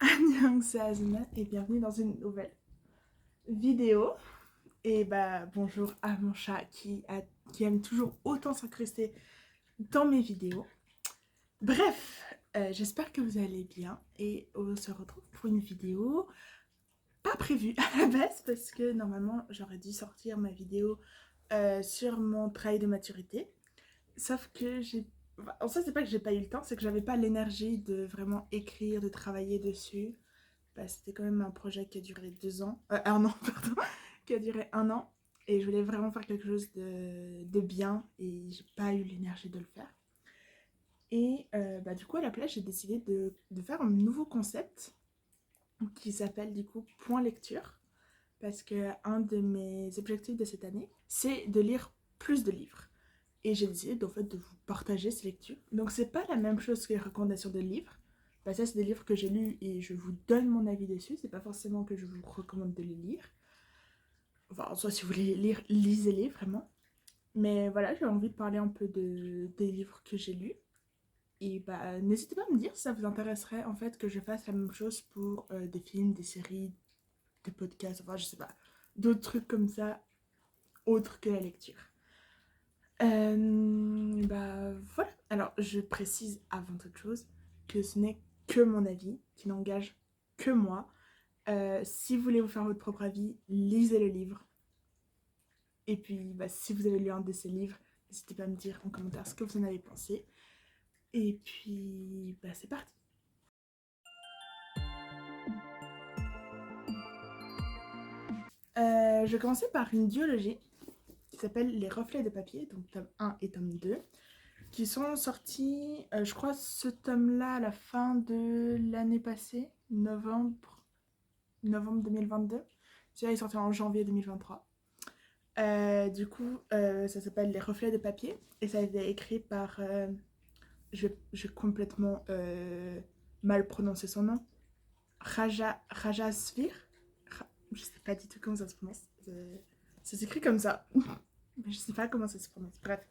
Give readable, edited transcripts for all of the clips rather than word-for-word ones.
Annyeonghaseyo Azuma et bienvenue dans une nouvelle vidéo. Et bonjour à mon chat qui aime toujours autant s'incruster dans mes vidéos. Bref, j'espère que vous allez bien et on se retrouve pour une vidéo pas prévue à la base parce que normalement j'aurais dû sortir ma vidéo sur mon travail de maturité. Sauf que en fait, c'est pas que j'ai pas eu le temps, c'est que j'avais pas l'énergie de vraiment écrire, de travailler dessus. C'était quand même un projet qui a duré 2 ans, un an, pardon, qui a duré 1 an. Et je voulais vraiment faire quelque chose de bien et j'ai pas eu l'énergie de le faire. Et du coup, à la place, j'ai décidé de faire un nouveau concept qui s'appelle du coup Point Lecture. Parce que un de mes objectifs de cette année, c'est de lire plus de livres. Et j'ai décidé en fait de vous partager ces lectures. Donc c'est pas la même chose que les recommandations de livres. Ça c'est des livres que j'ai lus et je vous donne mon avis dessus. C'est pas forcément que je vous recommande de les lire. Enfin, soit si vous voulez les lire, lisez-les vraiment. Mais voilà, j'ai envie de parler un peu des livres que j'ai lus. Et n'hésitez pas à me dire si ça vous intéresserait en fait que je fasse la même chose pour des films, des séries, des podcasts, enfin je sais pas, d'autres trucs comme ça, autres que la lecture. Voilà. Alors, je précise avant toute chose que ce n'est que mon avis, qui n'engage que moi. Si vous voulez vous faire votre propre avis, lisez le livre. Et puis, si vous avez lu un de ces livres, n'hésitez pas à me dire en commentaire ce que vous en avez pensé. Et puis, c'est parti. Je vais commencer par une duologie qui s'appelle Les Reflets de papier, donc tome 1 et tome 2. Qui sont sortis, je crois, ce tome-là à la fin de l'année passée, novembre 2022. Celui-là est sorti en janvier 2023. Du coup, ça s'appelle Les Reflets de papier et ça a été écrit par, je vais complètement mal prononcer son nom, Raja Svir. Je sais pas du tout comment ça se prononce. Ça s'écrit comme ça, mais je sais pas comment ça se prononce. Bref.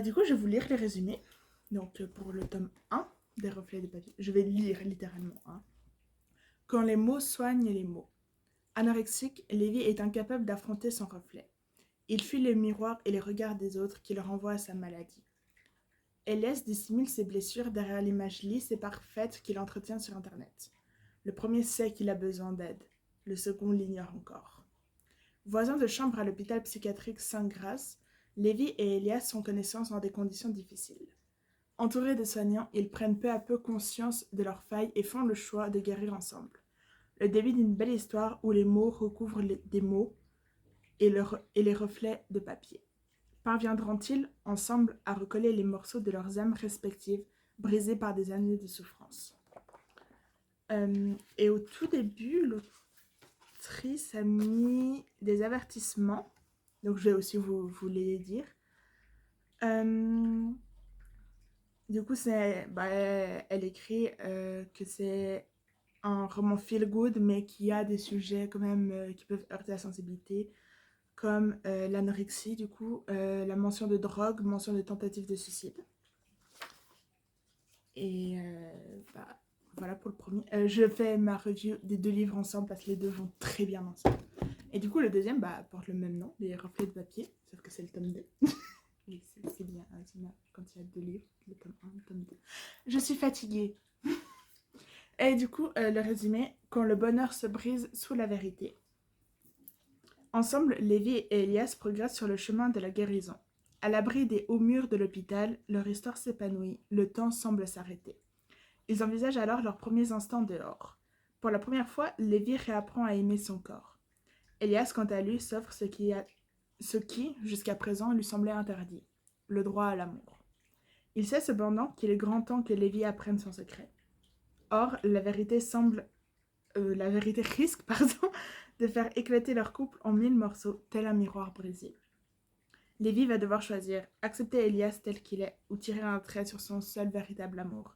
Du coup, je vais vous lire les résumés. Donc, pour le tome 1 des Reflets de papier, je vais lire littéralement. Hein. Quand les mots soignent les mots. Anorexique, Lévi est incapable d'affronter son reflet. Il fuit les miroirs et les regards des autres qui le renvoient à sa maladie. Elias dissimule ses blessures derrière l'image lisse et parfaite qu'il entretient sur Internet. Le premier sait qu'il a besoin d'aide. Le second l'ignore encore. Voisins de chambre à l'hôpital psychiatrique Sainte-Grâce, Lévi et Elias font connaissance dans des conditions difficiles. Entourés de soignants, ils prennent peu à peu conscience de leurs failles et font le choix de guérir ensemble. Le début d'une belle histoire où les mots recouvrent des mots et les reflets de papier. Parviendront-ils ensemble à recoller les morceaux de leurs âmes respectives brisées par des années de souffrance? Et au tout début, l'autrice a mis des avertissements, donc je vais aussi vous les dire. Du coup, elle écrit que c'est un roman feel good, mais qui a des sujets quand même qui peuvent heurter la sensibilité, comme l'anorexie, du coup, la mention de drogue, mention de tentative de suicide. Et voilà pour le premier. Je fais ma review des 2 livres ensemble parce que les 2 vont très bien ensemble. Et du coup, le deuxième porte le même nom, Les Reflets de papier, sauf que c'est le tome 2. Oui, c'est bien, quand il y a 2 livres, le tome 1 et le tome 2. Je suis fatiguée. Et du coup, le résumé, quand le bonheur se brise sous la vérité. Ensemble, Lévi et Elias progressent sur le chemin de la guérison. À l'abri des hauts murs de l'hôpital, leur histoire s'épanouit, le temps semble s'arrêter. Ils envisagent alors leurs premiers instants dehors. Pour la première fois, Lévi réapprend à aimer son corps. Elias, quant à lui, s'offre ce qui, jusqu'à présent, lui semblait interdit, le droit à l'amour. Il sait cependant qu'il est grand temps que Lévi apprenne son secret. Or, la vérité risque, de faire éclater leur couple en 1000 morceaux, tel un miroir brisé. Lévi va devoir choisir, accepter Elias tel qu'il est, ou tirer un trait sur son seul véritable amour.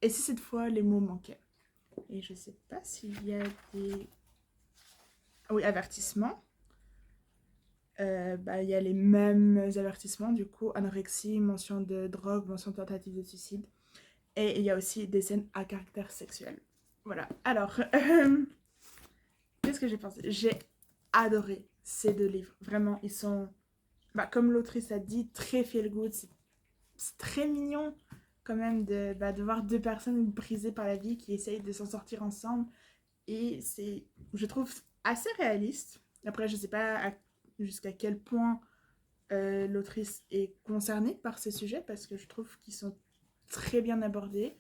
Et si cette fois les mots manquaient? Et je sais pas s'il y a des... Oui, avertissements. Il y a les mêmes avertissements, du coup, anorexie, mention de drogue, mention de tentative de suicide. Et il y a aussi des scènes à caractère sexuel. Voilà. Alors, qu'est-ce que j'ai pensé? J'ai adoré ces deux livres. Vraiment, ils sont, comme l'autrice a dit, très feel good. C'est très mignon quand même de voir deux personnes brisées par la vie qui essayent de s'en sortir ensemble. Et c'est, je trouve, assez réaliste. Après, je sais pas jusqu'à quel point l'autrice est concernée par ces sujets parce que je trouve qu'ils sont très bien abordés.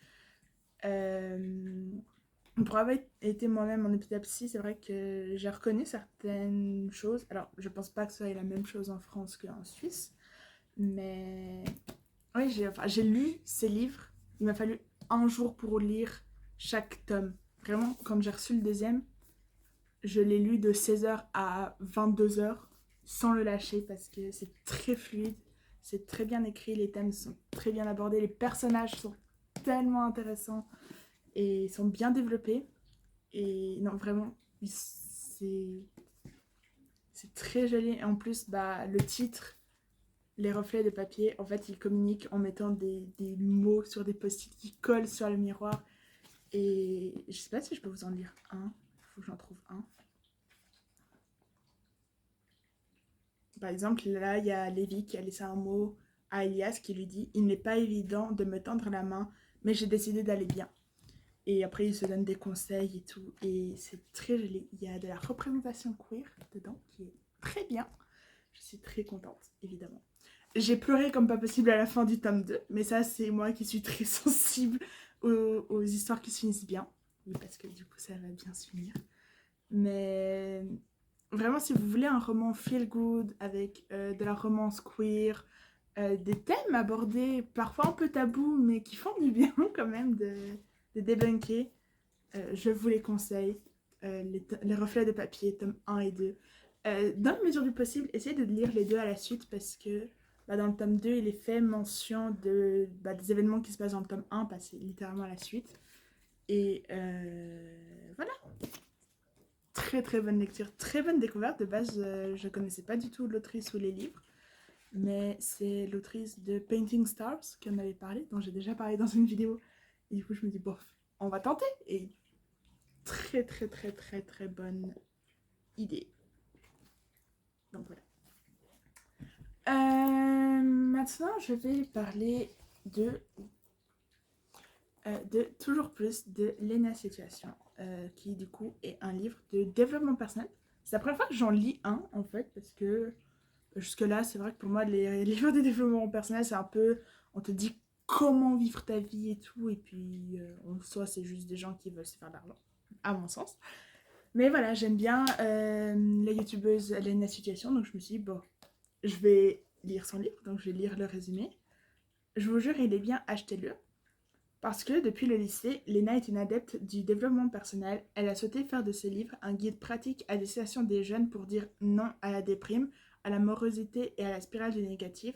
Pour avoir été moi-même en épilepsie, c'est vrai que j'ai reconnu certaines choses. Alors, je pense pas que ce soit la même chose en France qu'en Suisse, mais oui, j'ai lu ces livres. Il m'a fallu un jour pour lire chaque tome. Vraiment, quand j'ai reçu le deuxième, je l'ai lu de 16h à 22h sans le lâcher parce que c'est très fluide, c'est très bien écrit, les thèmes sont très bien abordés, les personnages sont tellement intéressants et sont bien développés. Et non, vraiment, c'est très joli. Et en plus, le titre, les reflets de papier, en fait, ils communiquent en mettant des mots sur des post-it qui collent sur le miroir. Et je sais pas si je peux vous en lire un. Il faut que j'en trouve un. Par exemple, là, il y a Lévi qui a laissé un mot à Elias qui lui dit « Il n'est pas évident de me tendre la main, mais j'ai décidé d'aller bien. » Et après, il se donne des conseils et tout. Et c'est très joli. Il y a de la représentation queer dedans qui est très bien. Je suis très contente, évidemment. J'ai pleuré comme pas possible à la fin du tome 2, mais ça, c'est moi qui suis très sensible aux histoires qui se finissent bien. Oui, parce que du coup, ça va bien se finir. Mais vraiment, si vous voulez un roman feel good avec de la romance queer, des thèmes abordés parfois un peu tabous, mais qui font du bien quand même de débunker, je vous les conseille. Les reflets de papier, tome 1 et 2. Dans la mesure du possible, essayez de lire les deux à la suite parce que dans le tome 2, il est fait mention des événements qui se passent dans le tome 1, parce que c'est littéralement la suite. Et voilà. Très très bonne lecture, très bonne découverte. De base, je connaissais pas du tout l'autrice ou les livres, mais c'est l'autrice de Painting Stars qui en avait parlé, dont j'ai déjà parlé dans une vidéo. Et du coup, je me dis, bon, on va tenter. Et très très très très très bonne idée. Donc voilà. Maintenant, je vais parler de toujours plus de Lena Situation, qui du coup est un livre de développement personnel. C'est la première fois que j'en lis un en fait, parce que jusque-là, c'est vrai que pour moi, les livres de développement personnel, c'est un peu, on te dit comment vivre ta vie et tout, et puis en soi, c'est juste des gens qui veulent se faire de l'argent, à mon sens. Mais voilà, j'aime bien la youtubeuse Lena Situation, donc je me suis dit, bon, je vais lire son livre, donc je vais lire le résumé. Je vous jure, il est bien, achetez-le. Parce que depuis le lycée, Lena est une adepte du développement personnel. Elle a souhaité faire de ce livre un guide pratique à destination des jeunes pour dire non à la déprime, à la morosité et à la spirale du négatif,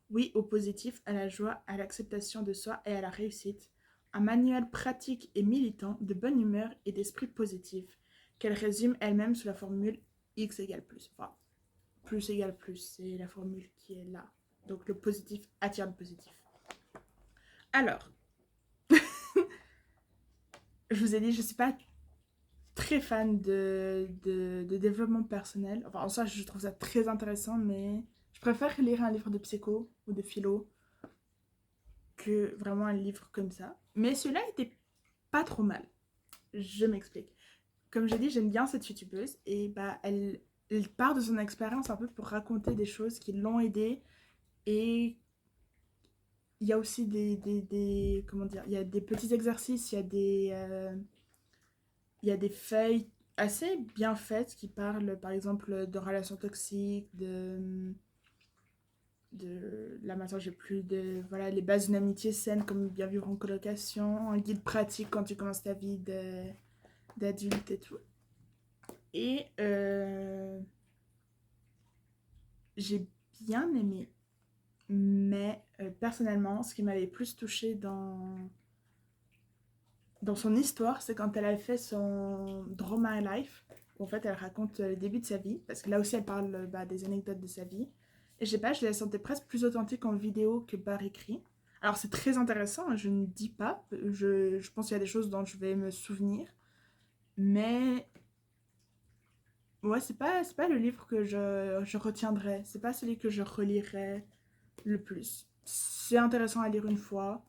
oui au positif, à la joie, à l'acceptation de soi et à la réussite. Un manuel pratique et militant de bonne humeur et d'esprit positif, qu'elle résume elle-même sous la formule X égale plus. Enfin, plus égale plus, c'est la formule qui est là. Donc le positif attire le positif. Alors, je vous ai dit, je ne suis pas très fan de développement personnel. Enfin, en soi, je trouve ça très intéressant, mais je préfère lire un livre de psycho ou de philo que vraiment un livre comme ça. Mais celui-là était pas trop mal. Je m'explique. Comme j'ai dit, j'aime bien cette youtubeuse et elle part de son expérience un peu pour raconter des choses qui l'ont aidée. Et il y a aussi comment dire, il y a des petits exercices, il y a des feuilles assez bien faites qui parlent par exemple de relations toxiques, là maintenant j'ai plus de, voilà, les bases d'une amitié saine comme bien vivre en colocation, un guide pratique quand tu commences ta vie d'adulte et tout. Et j'ai bien aimé, mais personnellement ce qui m'avait plus touché dans son histoire, c'est quand elle a fait son Draw My Life. En fait, elle raconte le début de sa vie, parce que là aussi, elle parle des anecdotes de sa vie. Et je sais pas, je la sentais presque plus authentique en vidéo que par écrit. Alors c'est très intéressant, je ne dis pas, je pense qu'il y a des choses dont je vais me souvenir, mais ouais, c'est pas le livre que je retiendrai, c'est pas celui que je relirai le plus. C'est intéressant à lire une fois,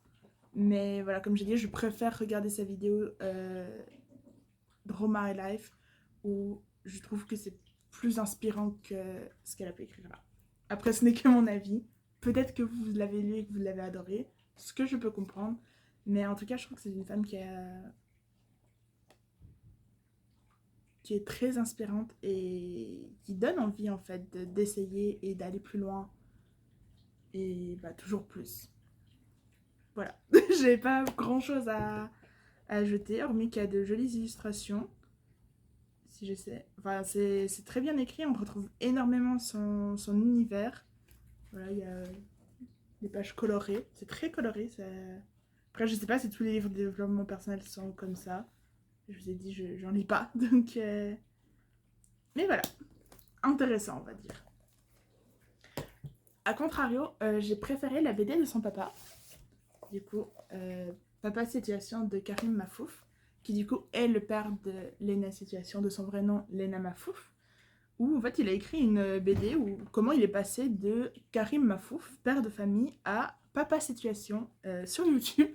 mais voilà, comme j'ai dit, je préfère regarder sa vidéo Draw My Life, où je trouve que c'est plus inspirant que ce qu'elle a pu écrire là. Après, ce n'est que mon avis. Peut-être que vous l'avez lu et que vous l'avez adoré, ce que je peux comprendre. Mais en tout cas, je trouve que c'est une femme qui est très inspirante et qui donne envie en fait d'essayer et d'aller plus loin. Et bah, toujours plus. Voilà. J'ai pas grand chose à ajouter, hormis qu'il y a de jolies illustrations. Si je sais. Enfin, c'est très bien écrit, on retrouve énormément son univers. Voilà, il y a des pages colorées, c'est très coloré. Ça... Après, je sais pas si tous les livres de développement personnel sont comme ça. Je vous ai dit, j'en lis pas, donc... Mais voilà, intéressant, on va dire. A contrario, j'ai préféré la BD de son papa. Du coup, Papa Situation de Karim Mafouf, qui du coup est le père de Lena Situation, de son vrai nom, Lena Mafouf, où en fait il a écrit une BD où comment il est passé de Karim Mafouf, père de famille, à Papa Situation sur YouTube.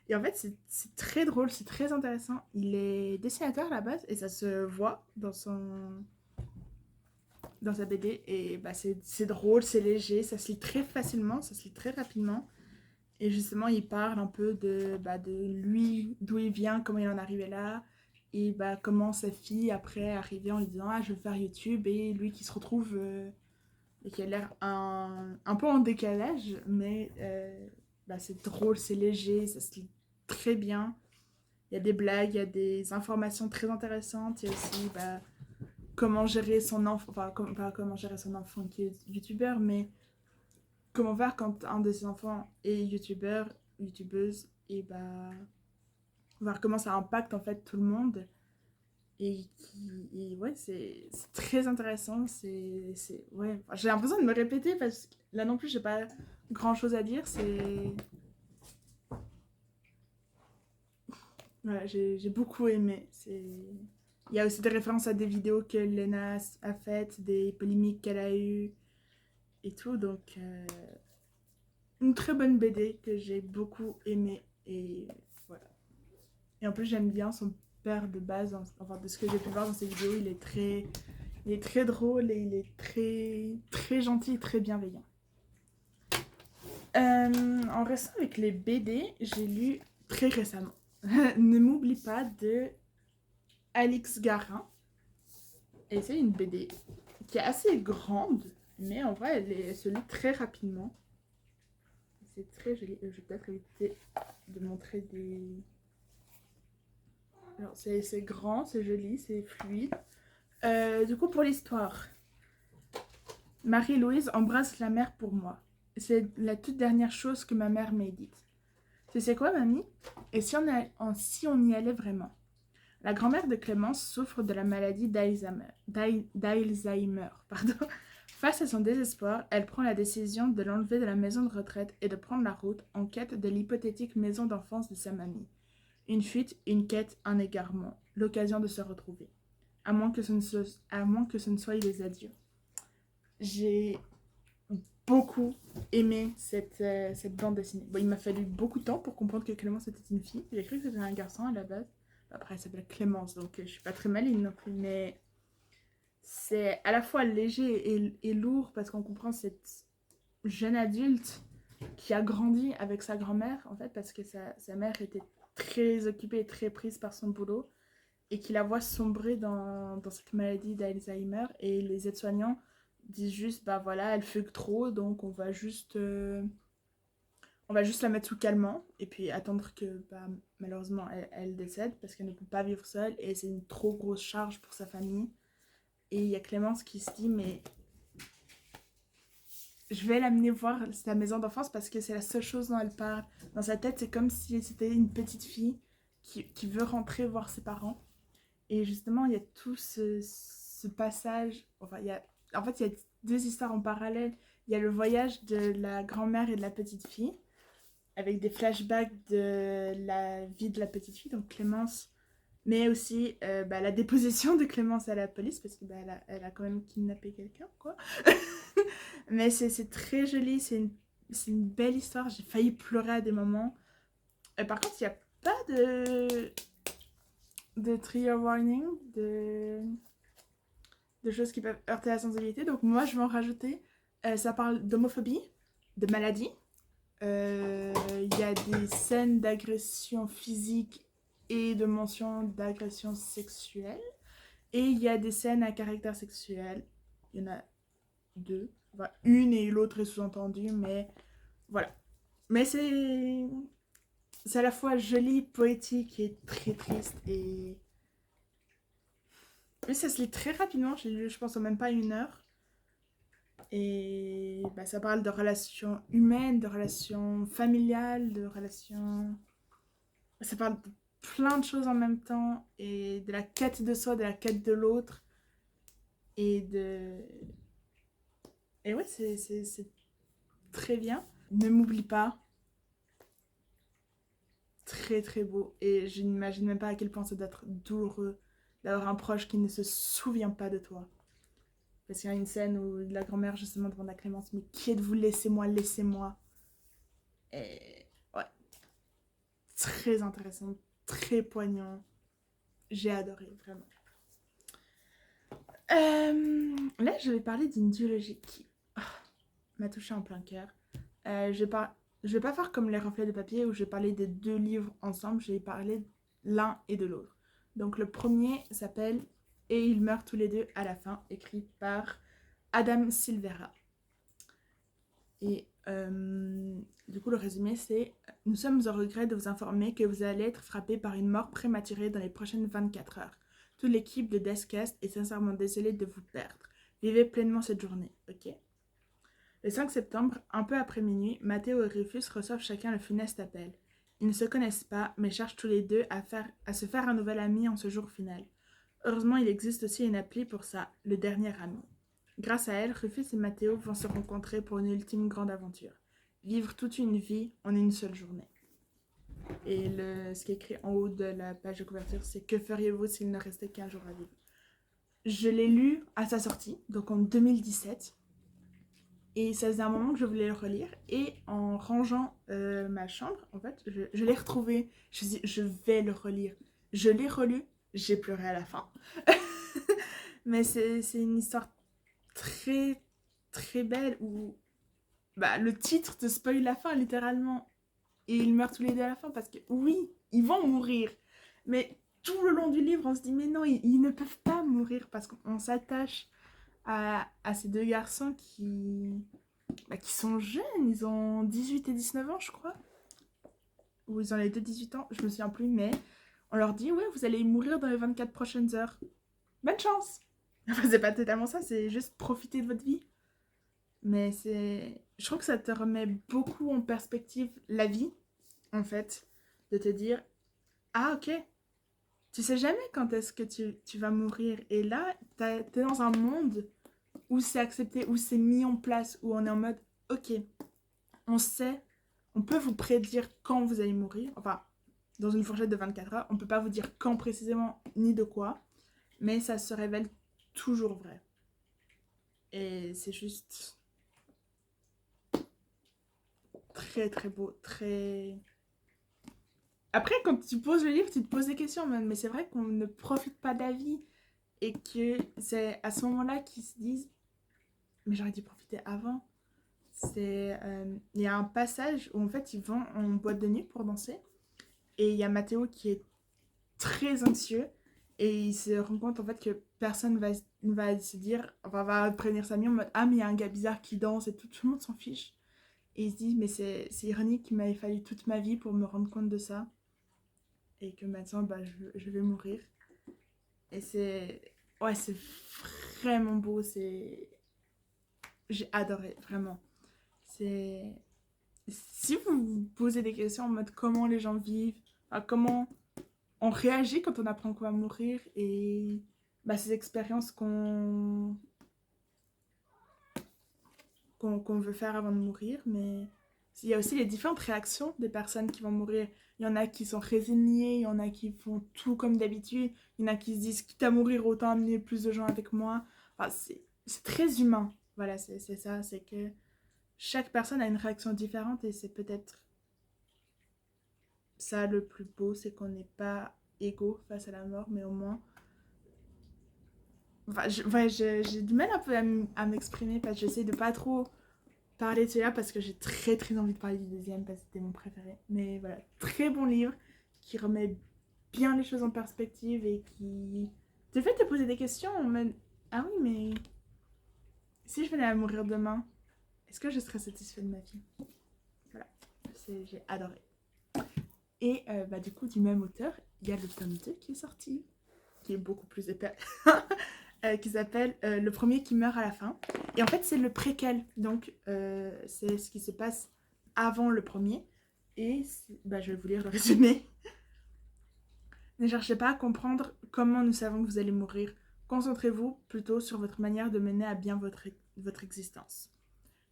Et en fait c'est très drôle, c'est très intéressant. Il est dessinateur à la base et ça se voit dans sa BD. Et bah, c'est drôle, c'est léger, ça se lit très facilement, ça se lit très rapidement. Et justement, il parle un peu de lui, d'où il vient, comment il en est arrivé là, et bah, comment sa fille, après, est arrivée en lui disant «Ah, je veux faire YouTube», et lui qui se retrouve, et qui a l'air un peu en décalage, mais bah, c'est drôle, c'est léger, ça se lit très bien. Il y a des blagues, il y a des informations très intéressantes, il y a aussi bah, comment gérer son enfant, enfin, pas comment gérer son enfant qui est youtubeur, mais comment faire quand un de ses enfants est youtubeur, youtubeuse, et bah voir comment ça impacte en fait tout le monde. Et ouais, c'est très intéressant. Ouais. Enfin, j'ai l'impression de me répéter parce que là non plus, j'ai pas grand chose à dire. Voilà, j'ai beaucoup aimé. Il y a aussi des références à des vidéos que Lena a faites, des polémiques qu'elle a eues et tout. Donc, une très bonne BD que j'ai beaucoup aimé. Et voilà. Et en plus, j'aime bien son père de base. Enfin, de ce que j'ai pu voir dans ses vidéos, il est très drôle et il est très gentil et très bienveillant. En restant avec les BD, j'ai lu très récemment Ne m'oublie pas de Alix Garin. Et c'est une BD qui est assez grande, mais en vrai, elle se lit très rapidement. C'est très joli. Je vais peut-être éviter de montrer des... Alors, c'est grand, c'est joli, c'est fluide. Du coup, pour l'histoire, Marie-Louise embrasse la mer pour moi. C'est la toute dernière chose que ma mère m'ait dite. Tu sais quoi, mamie? Et si on y allait vraiment? La grand-mère de Clémence souffre de la maladie d'Alzheimer. Pardon. Face à son désespoir, elle prend la décision de l'enlever de la maison de retraite et de prendre la route en quête de l'hypothétique maison d'enfance de sa mamie. Une fuite, une quête, un égarement, l'occasion de se retrouver. À moins que ce ne soit les adieux. J'ai beaucoup aimé cette bande dessinée. Bon, il m'a fallu beaucoup de temps pour comprendre que Clémence était une fille. J'ai cru que c'était un garçon à la base. Après, elle s'appelle Clémence, donc je suis pas très maligne non plus. Mais c'est à la fois léger et lourd parce qu'on comprend cette jeune adulte qui a grandi avec sa grand-mère, en fait, parce que sa mère était très occupée et très prise par son boulot et qui la voit sombrer dans cette maladie d'Alzheimer. Et les aides-soignants disent juste, bah voilà, elle fugue trop, donc on va juste la mettre sous calmant et puis attendre que bah, malheureusement elle décède parce qu'elle ne peut pas vivre seule et c'est une trop grosse charge pour sa famille. Et il y a Clémence qui se dit, mais je vais l'amener voir sa maison d'enfance parce que c'est la seule chose dont elle parle. Dans sa tête, c'est comme si c'était une petite fille qui veut rentrer voir ses parents. Et justement, il y a tout ce passage. Enfin, en fait, il y a deux histoires en parallèle. Il y a le voyage de la grand-mère et de la petite fille. avec des flashbacks de la vie de la petite fille, donc Clémence, mais aussi la déposition de Clémence à la police, parce que elle a quand même kidnappé quelqu'un, quoi. Mais c'est très joli, c'est une belle histoire, j'ai failli pleurer à des moments. Par contre, il n'y a pas de trigger warning, de choses qui peuvent heurter la sensibilité, donc moi je vais en rajouter. Ça parle d'homophobie, de maladie. Il y a des scènes d'agression physique et de mention d'agression sexuelle. Et il y a des scènes à caractère sexuel. Il y en a deux. Enfin, une et l'autre est sous-entendue, mais voilà. Mais c'est à la fois joli, poétique et très triste. Et oui, ça se lit très rapidement. J'ai lu, je pense, en même pas 1 heure. Et ça parle de relations humaines, de relations familiales, de relations... Ça parle de plein de choses en même temps. Et de la quête de soi, de la quête de l'autre. Et de... Et ouais, c'est très bien. Ne m'oublie pas. Très très beau. Et je n'imagine même pas à quel point ça doit être douloureux d'avoir un proche qui ne se souvient pas de toi. Parce qu'il y a une scène où la grand-mère justement demande à Clémence, mais qui êtes-vous? Laissez-moi, laissez-moi. Et ouais, très intéressant, très poignant. J'ai adoré, vraiment. Là, je vais parler d'une duologie qui m'a touchée en plein cœur. Je vais pas faire comme les reflets de papier où je vais parler des 2 livres ensemble, je vais parler l'un et de l'autre. Donc le premier s'appelle Et ils meurent tous les deux à la fin, écrit par Adam Silvera. Et du coup le résumé c'est: nous sommes au regret de vous informer que vous allez être frappé par une mort prématurée dans les prochaines 24 heures. Toute l'équipe de Deathcast est sincèrement désolée de vous perdre. Vivez pleinement cette journée, ok? Le 5 septembre, un peu après minuit, Mathéo et Rufus reçoivent chacun le funeste appel. Ils ne se connaissent pas, mais cherchent tous les deux à se faire un nouvel ami en ce jour final. Heureusement, il existe aussi une appli pour ça, le dernier ami. Grâce à elle, Rufus et Mathéo vont se rencontrer pour une ultime grande aventure. Vivre toute une vie en une seule journée. Et ce qui est écrit en haut de la page de couverture, c'est: que feriez-vous s'il ne restait qu'un jour à vivre? Je l'ai lu à sa sortie, donc en 2017. Et ça faisait un moment que je voulais le relire. Et en rangeant ma chambre, en fait, je l'ai retrouvé. Je me suis dit, je vais le relire. Je l'ai relu. J'ai pleuré à la fin. Mais c'est une histoire très, très belle où le titre te spoil la fin, littéralement. Et ils meurent tous les deux à la fin parce que, oui, ils vont mourir. Mais tout le long du livre, on se dit, mais non, ils ne peuvent pas mourir parce qu'on s'attache à ces 2 garçons qui sont jeunes, ils ont 18 et 19 ans, je crois. Ou ils ont les deux 18 ans, je me souviens plus, mais on leur dit, ouais, vous allez mourir dans les 24 prochaines heures. Bonne chance! Enfin, c'est pas totalement ça, c'est juste profiter de votre vie. Mais je trouve que ça te remet beaucoup en perspective la vie, en fait, de te dire, ah ok, tu sais jamais quand est-ce que tu vas mourir. Et là, t'es dans un monde où c'est accepté, où c'est mis en place, où on est en mode, ok, on sait, on peut vous prédire quand vous allez mourir, enfin, dans une fourchette de 24 heures, on peut pas vous dire quand précisément, ni de quoi, mais ça se révèle toujours vrai. Et c'est juste très très beau, très... Après, quand tu poses le livre, tu te poses des questions, mais c'est vrai qu'on ne profite pas de la vie, et que c'est à ce moment-là qu'ils se disent, mais j'aurais dû profiter avant. Il y a un passage où en fait ils vont en boîte de nuit pour danser et il y a Mathéo qui est très anxieux et il se rend compte en fait que personne va se dire, enfin va prévenir sa amie en mode, ah mais il y a un gars bizarre qui danse et tout le monde s'en fiche, et il se dit mais c'est ironique qu'il m'avait fallu toute ma vie pour me rendre compte de ça et que maintenant je vais mourir. Et c'est vraiment beau, j'ai adoré vraiment. C'est Si vous vous posez des questions en mode comment les gens vivent, comment on réagit quand on apprend qu'on va mourir, et ces expériences qu'on veut faire avant de mourir, mais il y a aussi les différentes réactions des personnes qui vont mourir. Il y en a qui sont résignées, il y en a qui font tout comme d'habitude, il y en a qui se disent quitte à mourir, autant amener plus de gens avec moi. Enfin, c'est très humain. Voilà, c'est ça, c'est que chaque personne a une réaction différente et c'est peut-être ça le plus beau, c'est qu'on n'est pas égaux face à la mort, mais au moins. Enfin, j'ai du mal un peu à m'exprimer parce que j'essaie de pas trop parler de celui-là parce que j'ai très très envie de parler du deuxième parce que c'était mon préféré. Mais voilà, très bon livre qui remet bien les choses en perspective et qui te fait te poser des questions en mode ah oui, mais si je venais à mourir demain, est-ce que je serais satisfait de ma vie? Voilà, j'ai adoré. Et du coup, du même auteur, il y a le tome 2 qui est sorti, qui est beaucoup plus épais, qui s'appelle Le premier qui meurt à la fin. Et en fait, c'est le préquel, donc c'est ce qui se passe avant le premier. Et je vais vous lire le résumé. Ne cherchez pas à comprendre comment nous savons que vous allez mourir. Concentrez-vous plutôt sur votre manière de mener à bien votre existence.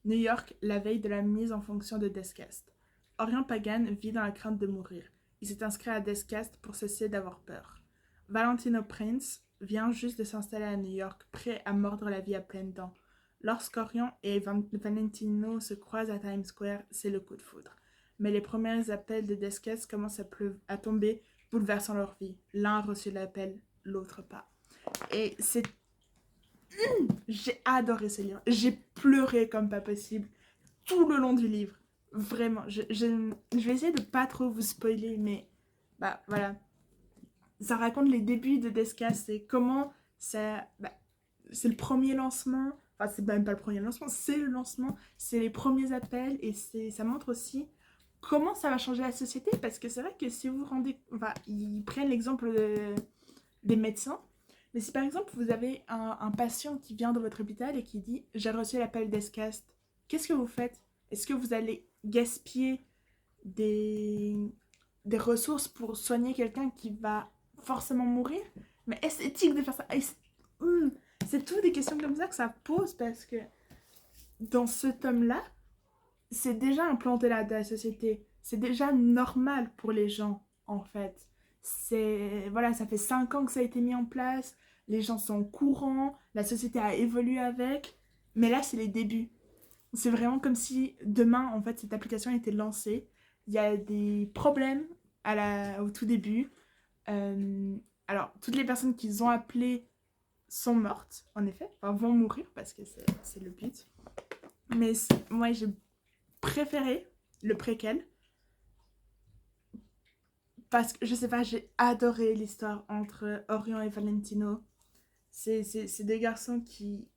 New York, la veille de la mise en fonction de Deathcast. Orion Pagan vit dans la crainte de mourir. Il s'est inscrit à Deathcast pour cesser d'avoir peur. Valentino Prince vient juste de s'installer à New York, prêt à mordre la vie à pleines dents. Lorsqu'Orion et Valentino se croisent à Times Square, c'est le coup de foudre. Mais les premiers appels de Deathcast commencent à tomber, bouleversant leur vie. L'un a reçu l'appel, l'autre pas. Et j'ai adoré ce livre. J'ai pleuré comme pas possible tout le long du livre. Vraiment. Je vais essayer de pas trop vous spoiler, mais voilà. Ça raconte les débuts de Deathcast. C'est comment ça. C'est le premier lancement. Enfin, c'est même pas le premier lancement, c'est le lancement. C'est les premiers appels et ça montre aussi comment ça va changer la société. Parce que c'est vrai que si vous vous rendez. Enfin, ils prennent l'exemple des médecins. Mais si par exemple vous avez un patient qui vient dans votre hôpital et qui dit j'ai reçu l'appel d'Escast, qu'est-ce que vous faites? Est-ce que vous allez gaspiller des, des ressources pour soigner quelqu'un qui va forcément mourir? Mais est-ce éthique de faire ça? C'est tout des questions comme ça que ça pose parce que dans ce tome-là, c'est déjà implanté là dans la société. C'est déjà normal pour les gens, en fait. Voilà, ça fait 5 ans que ça a été mis en place. Les gens sont au courant. La société a évolué avec. Mais là, c'est les débuts. C'est vraiment comme si demain, en fait, cette application a été lancée. Il y a des problèmes au tout début. Euh, alors, toutes les personnes qu'ils ont appelées sont mortes, en effet. Enfin, vont mourir parce que c'est le but. Mais moi, j'ai préféré le préquel parce que je sais pas, j'ai adoré l'histoire entre Orion et Valentino. C'est des garçons qui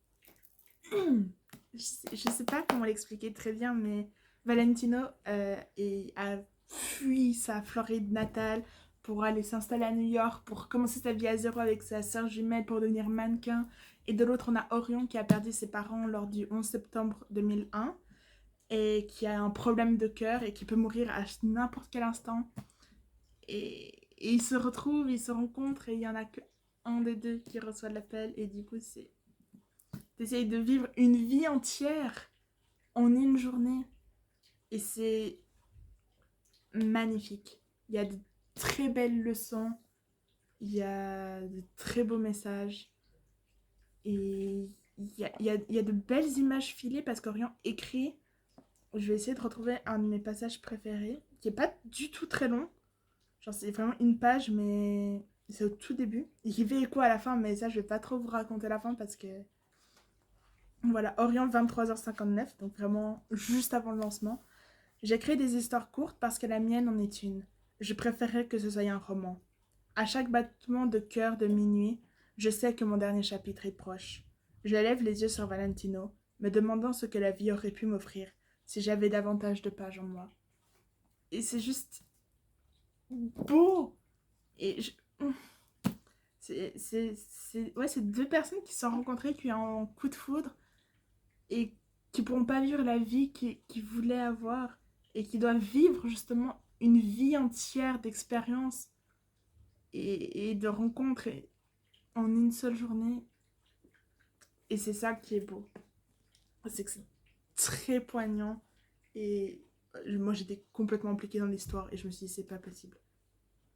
je sais pas comment l'expliquer très bien, mais Valentino a fui sa Floride natale pour aller s'installer à New York, pour commencer sa vie à zéro avec sa sœur jumelle pour devenir mannequin. Et de l'autre, on a Orion qui a perdu ses parents lors du 11 septembre 2001 et qui a un problème de cœur et qui peut mourir à n'importe quel instant. Et ils se retrouvent, ils se rencontrent et il y en a qu'un des deux qui reçoit l'appel et du coup c'est d'essayer de vivre une vie entière en une journée et c'est magnifique. Il y a de très belles leçons, il y a de très beaux messages et il y a de belles images filées parce qu'Orion écrit. Je vais essayer de retrouver un de mes passages préférés qui est pas du tout très long. Genre, c'est vraiment une page, mais c'est au tout début. Il y fait écho à la fin, mais ça, je vais pas trop vous raconter la fin parce que. Voilà, Orient 23h59, donc vraiment juste avant le lancement. J'ai créé des histoires courtes parce que la mienne en est une. Je préférerais que ce soit un roman. À chaque battement de cœur de minuit, je sais que mon dernier chapitre est proche. Je lève les yeux sur Valentino, me demandant ce que la vie aurait pu m'offrir si j'avais davantage de pages en moi. Et c'est juste beau. Et c'est deux personnes qui se sont rencontrées, qui ont un coup de foudre et qui pourront pas vivre la vie qu'ils voulaient avoir et qui doivent vivre justement une vie entière d'expérience et de rencontres en une seule journée. Et c'est ça qui est beau. C'est que c'est très poignant et moi j'étais complètement impliquée dans l'histoire et je me suis dit c'est pas possible.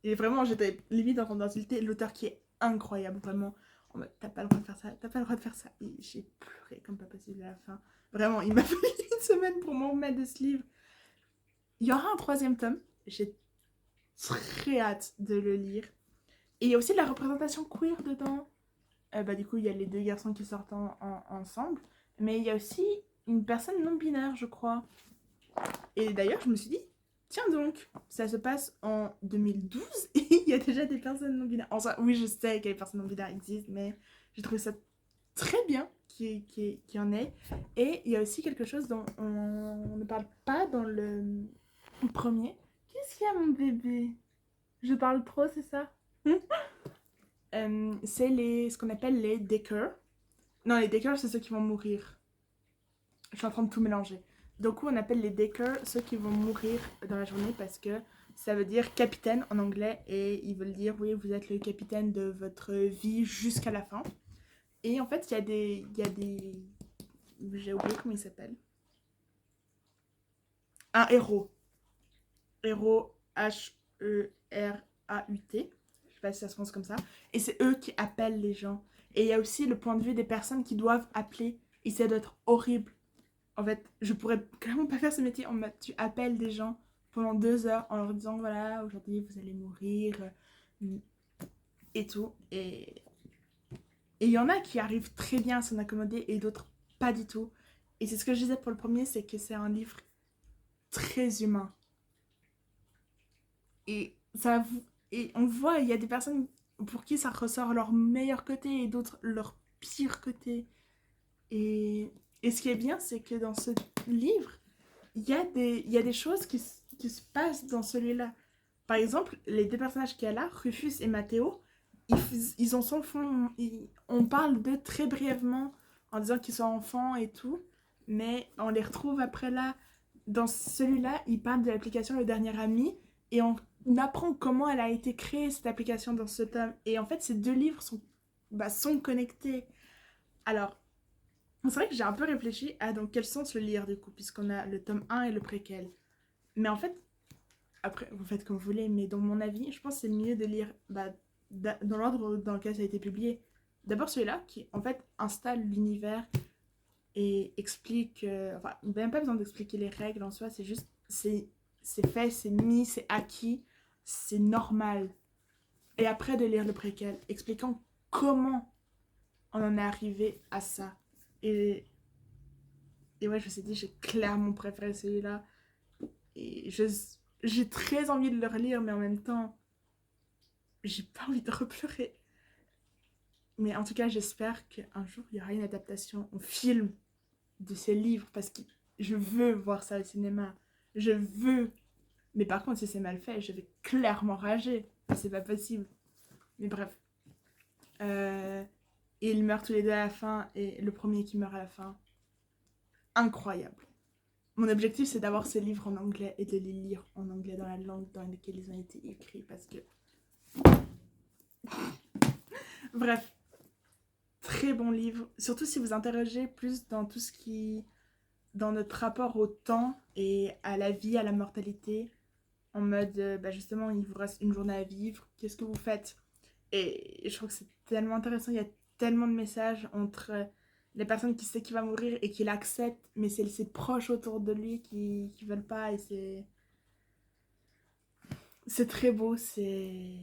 Et vraiment j'étais limite en train d'insulter l'auteur qui est incroyable, vraiment. En mode t'as pas le droit de faire ça, t'as pas le droit de faire ça. Et j'ai pleuré comme pas possible à la fin. Vraiment, il m'a fallu une semaine pour m'en remettre de ce livre. Il y aura un 3e tome, j'ai très hâte de le lire. Et il y a aussi de la représentation queer dedans. Du coup, il y a les 2 garçons qui sortent ensemble. Mais il y a aussi une personne non binaire, je crois. Et d'ailleurs, je me suis dit, tiens donc, ça se passe en 2012 et il y a déjà des personnes non binaires. Enfin, oui, je sais que les personnes non binaires existent, mais j'ai trouvé ça très bien qu'il y en ait. Et il y a aussi quelque chose dont on ne parle pas dans le premier. Qu'est-ce qu'il y a, mon bébé? Je parle trop, c'est ça? C'est ce qu'on appelle les Deckers. Non, les Deckers, c'est ceux qui vont mourir. Je suis en train de tout mélanger. Donc, on appelle les Deckers ceux qui vont mourir dans la journée parce que ça veut dire capitaine en anglais et ils veulent dire oui, vous êtes le capitaine de votre vie jusqu'à la fin. Et en fait, il y a des... J'ai oublié comment il s'appelle. Un héros. Héros H-E-R-A-U-T. Je sais pas si ça se prononce comme ça. Et c'est eux qui appellent les gens. Et il y a aussi le point de vue des personnes qui doivent appeler. Et ça doit être horrible. En fait, je pourrais clairement pas faire ce métier. Tu appelles des gens pendant 2 heures en leur disant voilà, aujourd'hui vous allez mourir et tout. Et il y en a qui arrivent très bien à s'en accommoder et d'autres pas du tout. Et c'est ce que je disais pour le premier, c'est que c'est un livre très humain. Et on voit, il y a des personnes pour qui ça ressort leur meilleur côté et d'autres leur pire côté. Et ce qui est bien, c'est que dans ce livre, il y a des choses qui se passent dans celui-là. Par exemple, les 2 personnages qu'il y a là, Rufus et Matteo, ils en sont fond. On parle d'eux très brièvement en disant qu'ils sont enfants et tout, mais on les retrouve après là. Dans celui-là, ils parlent de l'application Le Dernier Ami et on apprend comment elle a été créée, cette application, dans ce tome. Et en fait, ces 2 livres sont connectés. Alors, c'est vrai que j'ai un peu réfléchi à dans quel sens le lire du coup, puisqu'on a le tome 1 et le préquel. Mais en fait, après, vous faites comme vous voulez, mais dans mon avis, je pense que c'est mieux de lire dans l'ordre dans lequel ça a été publié. D'abord celui-là, qui en fait installe l'univers et explique... enfin, même pas besoin d'expliquer les règles en soi, c'est juste... C'est fait, c'est mis, c'est acquis, c'est normal. Et après de lire le préquel, expliquant comment on en est arrivé à ça. Et ouais, je me suis dit, j'ai clairement préféré celui-là. Et j'ai très envie de le relire, mais en même temps, j'ai pas envie de repleurer. Mais en tout cas, j'espère qu'un jour, il y aura une adaptation en film de ces livres, parce que je veux voir ça au cinéma. Je veux. Mais par contre, si c'est mal fait, je vais clairement rager. C'est pas possible. Mais bref. Et ils meurent tous les 2 à la fin, et le premier qui meurt à la fin. Incroyable. Mon objectif, c'est d'avoir ces livres en anglais et de les lire en anglais dans la langue dans laquelle ils ont été écrits, parce que... Bref, très bon livre. Surtout si vous interrogez plus dans tout ce qui... dans notre rapport au temps et à la vie, à la mortalité. En mode, justement, il vous reste une journée à vivre. Qu'est-ce que vous faites? Et je trouve que c'est tellement intéressant. Il y a tellement de messages entre les personnes qui savent qu'il va mourir et qui l'acceptent, mais c'est ses proches autour de lui qui veulent pas. Et c'est très beau, c'est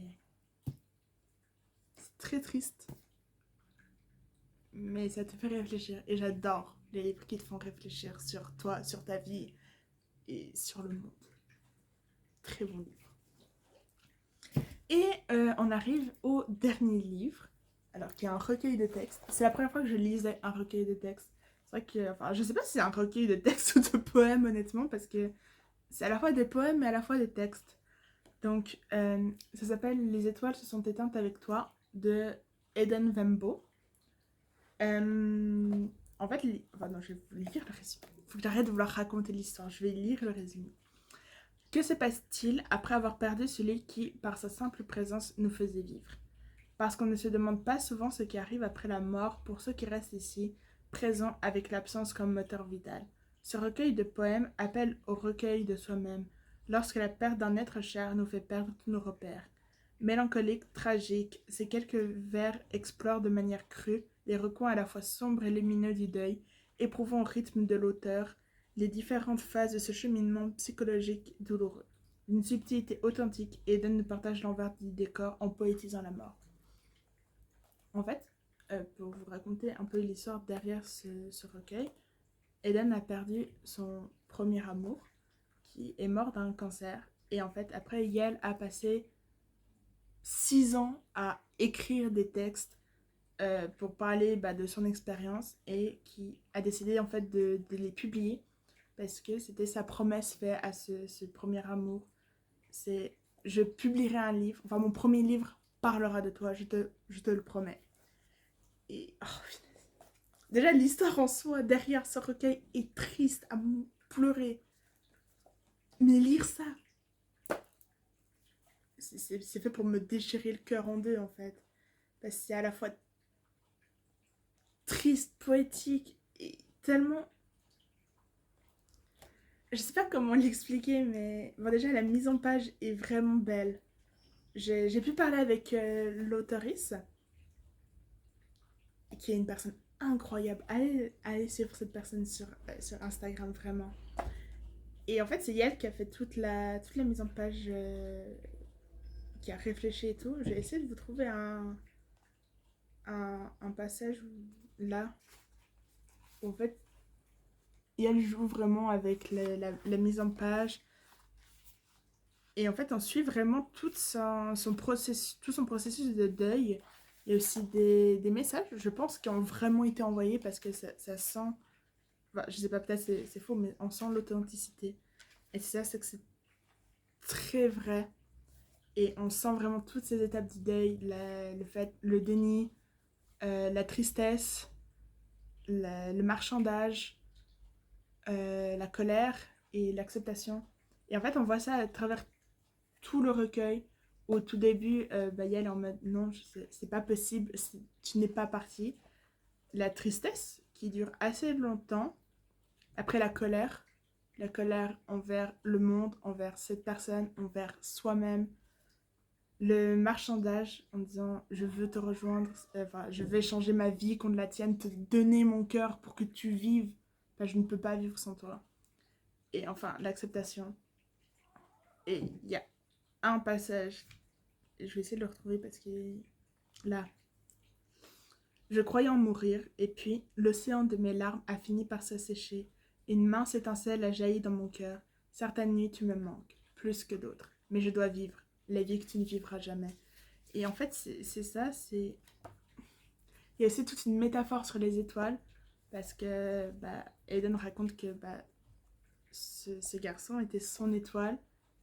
très triste. Mais ça te fait réfléchir. Et j'adore les livres qui te font réfléchir sur toi, sur ta vie et sur le monde. Très bon livre. Et on arrive au dernier livre, alors qui est un recueil de textes. C'est la première fois que je lisais un recueil de textes. C'est vrai que, enfin, je sais pas si c'est un recueil de textes ou de poèmes, honnêtement, parce que c'est à la fois des poèmes mais à la fois des textes. Donc, ça s'appelle Les étoiles se sont éteintes avec toi, de Eden Wembo. En fait, non, je vais vous lire le résumé. Faut que j'arrête de vouloir raconter l'histoire. Je vais lire le résumé. Que se passe-t-il après avoir perdu celui qui, par sa simple présence, nous faisait vivre? Parce qu'on ne se demande pas souvent ce qui arrive après la mort pour ceux qui restent ici, présents avec l'absence comme moteur vital. Ce recueil de poèmes appelle au recueil de soi-même, lorsque la perte d'un être cher nous fait perdre tous nos repères. Mélancolique, tragique, ces quelques vers explorent de manière crue les recoins à la fois sombres et lumineux du deuil, éprouvant au rythme de l'auteur les différentes phases de ce cheminement psychologique douloureux. Une subtilité authentique, Eden nous partage l'envers du décor en poétisant la mort. En fait, pour vous raconter un peu l'histoire derrière ce recueil, Eden a perdu son premier amour, qui est mort d'un cancer. Et en fait, après, Yael a passé 6 ans à écrire des textes pour parler de son expérience et qui a décidé en fait de les publier parce que c'était sa promesse faite à ce premier amour. C'est je publierai un livre, enfin mon premier livre parlera de toi, je te le promets. Et déjà l'histoire en soi derrière ce recueil est triste à pleurer. Mais lire ça, c'est fait pour me déchirer le cœur en deux en fait. Parce que c'est à la fois triste, poétique et tellement... Je sais pas comment l'expliquer, mais bon, déjà la mise en page est vraiment belle. J'ai pu parler avec l'auteurice, qui est une personne incroyable. Allez suivre cette personne sur Instagram, vraiment. Et en fait, c'est elle qui a fait toute la mise en page, qui a réfléchi et tout. J'ai essayé de vous trouver un passage là, où en fait, elle joue vraiment avec la mise en page. Et en fait, on suit vraiment tout son processus de deuil. Il y a aussi des messages, je pense, qui ont vraiment été envoyés parce que ça sent... Enfin, je sais pas, peut-être c'est faux, mais on sent l'authenticité. Et c'est ça, c'est que c'est très vrai. Et on sent vraiment toutes ces étapes du deuil, le déni, la tristesse, le marchandage, la colère et l'acceptation. Et en fait, on voit ça à travers tout le recueil. Au tout début, Yael est en mode non, c'est pas possible, tu n'es pas parti. La tristesse qui dure assez longtemps. Après la colère envers le monde, envers cette personne, envers soi-même. Le marchandage en disant je veux te rejoindre, enfin je vais changer ma vie contre la tienne, te donner mon cœur pour que tu vives. Enfin, je ne peux pas vivre sans toi. Et enfin, l'acceptation. Et il y a un passage, je vais essayer de le retrouver parce que là, je croyais en mourir, et puis l'océan de mes larmes a fini par s'assécher. Une mince étincelle a jailli dans mon cœur. Certaines nuits, tu me manques, plus que d'autres. Mais je dois vivre, la vie que tu ne vivras jamais. Et en fait, c'est ça, c'est... Il y a aussi toute une métaphore sur les étoiles, parce que Aiden raconte que ce garçon était son étoile,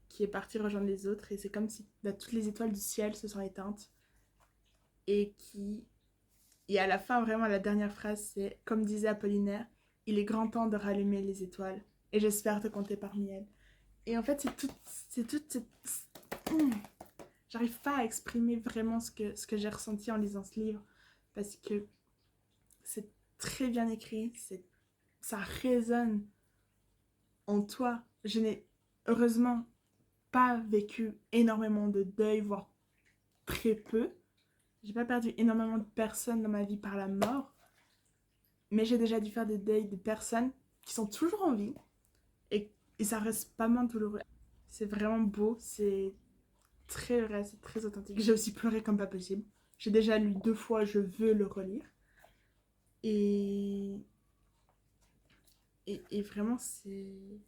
qui est parti rejoindre les autres, et c'est comme si toutes les étoiles du ciel se sont éteintes, et qui... Et à la fin, vraiment, la dernière phrase, c'est comme disait Apollinaire, il est grand temps de rallumer les étoiles, et j'espère te compter parmi elles. Et en fait, c'est toute cette... J'arrive pas à exprimer vraiment ce que j'ai ressenti en lisant ce livre, parce que c'est très bien écrit, ça résonne en toi. Je n'ai heureusement pas vécu énormément de deuil, voire très peu. J'ai pas perdu énormément de personnes dans ma vie par la mort, mais j'ai déjà dû faire des deuils de personnes qui sont toujours en vie et ça reste pas moins douloureux. C'est vraiment beau, c'est très vrai, c'est très authentique. J'ai aussi pleuré comme pas possible. J'ai déjà lu 2 fois, je veux le relire. Et, et vraiment, c'est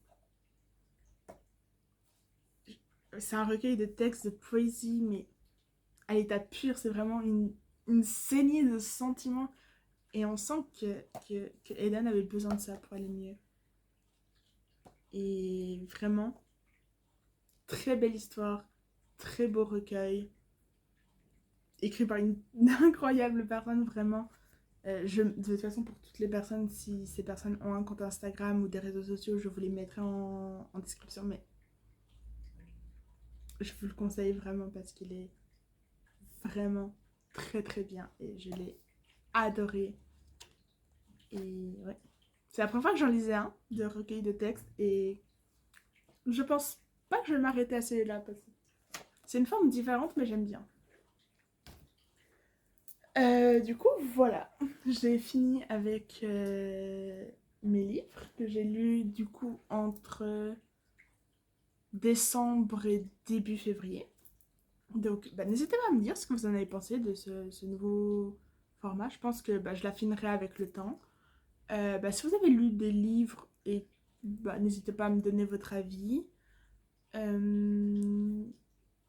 un recueil de textes, de poésie, mais à l'état pur, c'est vraiment une saignée de sentiments. Et on sent que Eden avait besoin de ça pour aller mieux. Et vraiment, très belle histoire, très beau recueil, écrit par une incroyable personne, vraiment. De toute façon, pour toutes les personnes, si ces personnes ont un compte Instagram ou des réseaux sociaux, je vous les mettrai en description, mais je vous le conseille vraiment parce qu'il est vraiment très très bien et je l'ai adoré. Et ouais. C'est la première fois que j'en lisais un de recueil de textes et je pense pas que je vais m'arrêter à celui-là parce que c'est une forme différente mais j'aime bien. Du coup, voilà. J'ai fini avec mes livres que j'ai lus du coup entre décembre et début février. Donc, n'hésitez pas à me dire ce que vous en avez pensé de ce nouveau format. Je pense que je l'affinerai avec le temps. Si vous avez lu des livres, et n'hésitez pas à me donner votre avis.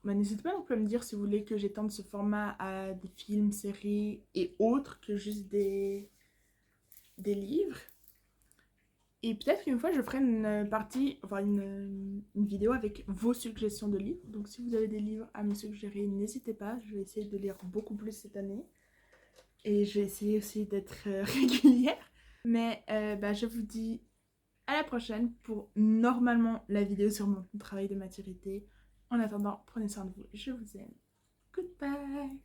N'hésitez pas non plus à me dire si vous voulez que j'étende ce format à des films, séries et autres que juste des livres. Et peut-être qu'une fois je ferai une partie, enfin une vidéo avec vos suggestions de livres. Donc si vous avez des livres à me suggérer, n'hésitez pas. Je vais essayer de lire beaucoup plus cette année. Et je vais essayer aussi d'être régulière. Mais je vous dis à la prochaine pour normalement la vidéo sur mon travail de maturité. En attendant, prenez soin de vous. Je vous aime. Goodbye.